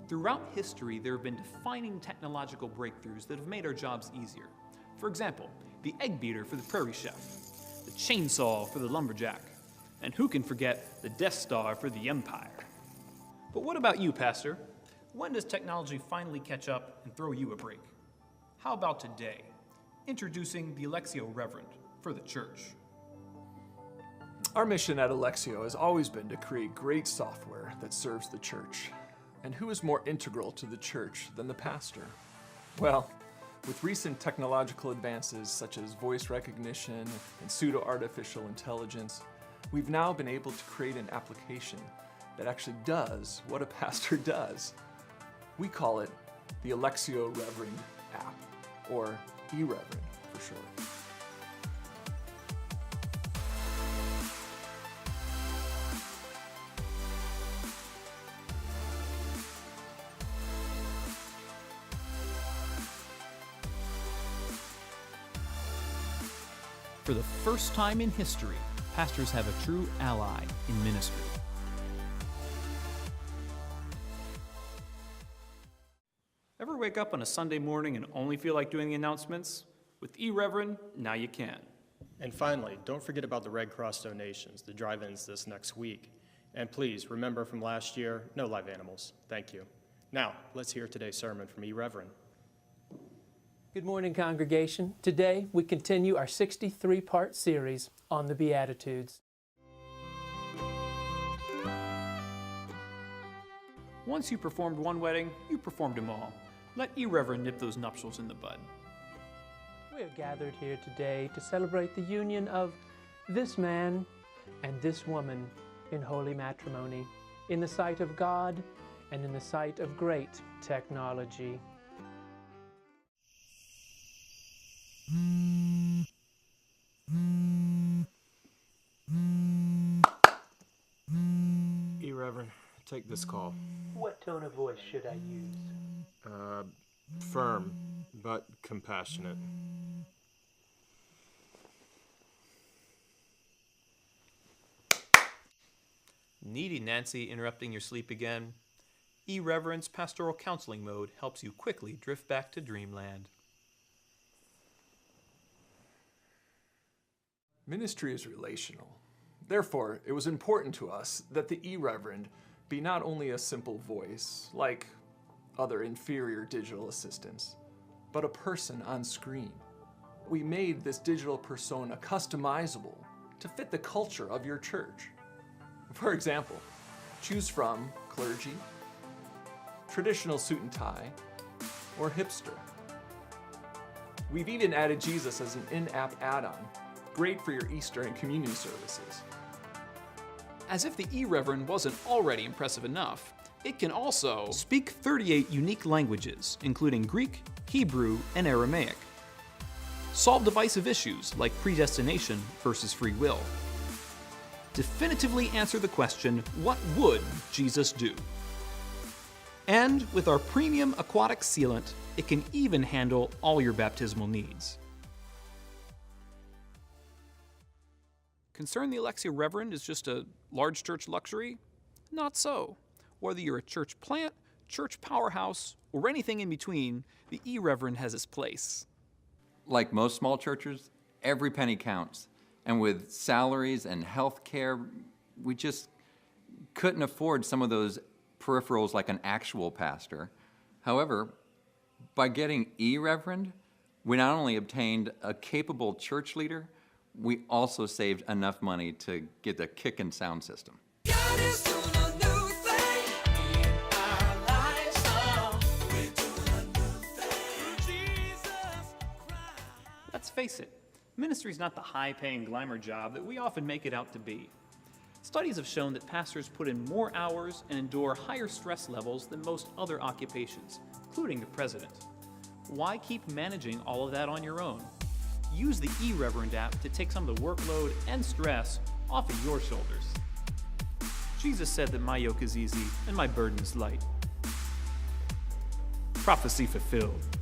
Throughout history, there have been defining technological breakthroughs that have made our jobs easier. For example, the egg beater for the prairie chef, the chainsaw for the lumberjack, and who can forget the Death Star for the Empire? But what about you, Pastor? When does technology finally catch up and throw you a break? How about today? Introducing the E-Reverend for the church. Our mission at Eleixo has always been to create great software that serves the church. And who is more integral to the church than the pastor? Well, with recent technological advances such as voice recognition and pseudo-artificial intelligence, we've now been able to create an application that actually does what a pastor does. We call it the E-Reverend app, or E-Reverend for short. For the first time in history, pastors have a true ally in ministry. Ever wake up on a Sunday morning and only feel like doing the announcements? With E-Reverend, now you can. And finally, don't forget about the Red Cross donations, the drive-ins this next week. And please, remember from last year, no live animals. Thank you. Now, let's hear today's sermon from E-Reverend. Good morning, congregation. Today, we continue our 63-part series on the Beatitudes. Once you performed one wedding, you performed them all. Let E-Reverend nip those nuptials in the bud. We are gathered here today to celebrate the union of this man and this woman in holy matrimony, in the sight of God and in the sight of great technology. E-Reverend, take this call. What tone of voice should I use? Firm, but compassionate. Needy Nancy interrupting your sleep again? E-Reverend's pastoral counseling mode helps you quickly drift back to dreamland. Ministry is relational. Therefore, it was important to us that the E-Reverend be not only a simple voice, like other inferior digital assistants, but a person on screen. We made this digital persona customizable to fit the culture of your church. For example, choose from clergy, traditional suit and tie, or hipster. We've even added Jesus as an in-app add-on, great for your Easter and communion services. As if the E-Reverend wasn't already impressive enough, it can also speak 38 unique languages, including Greek, Hebrew, and Aramaic. Solve divisive issues like predestination versus free will. Definitively answer the question, what would Jesus do? And with our premium aquatic sealant, it can even handle all your baptismal needs. Concern the E-Reverend is just a large church luxury? Not so. Whether you're a church plant, church powerhouse, or anything in between, the E-Reverend has its place. Like most small churches, every penny counts. And with salaries and health care, we just couldn't afford some of those peripherals like an actual pastor. However, by getting E-Reverend, we not only obtained a capable church leader, we also saved enough money to get the kickin' sound system. God is doing a new thing in our lives, oh, we're doing a new thing, Jesus Christ. Let's face it, ministry is not the high-paying glamour job that we often make it out to be. Studies have shown that pastors put in more hours and endure higher stress levels than most other occupations, including the president. Why keep managing all of that on your own? Use the E-Reverend app to take some of the workload and stress off of your shoulders. Jesus said that my yoke is easy and my burden is light. Prophecy fulfilled.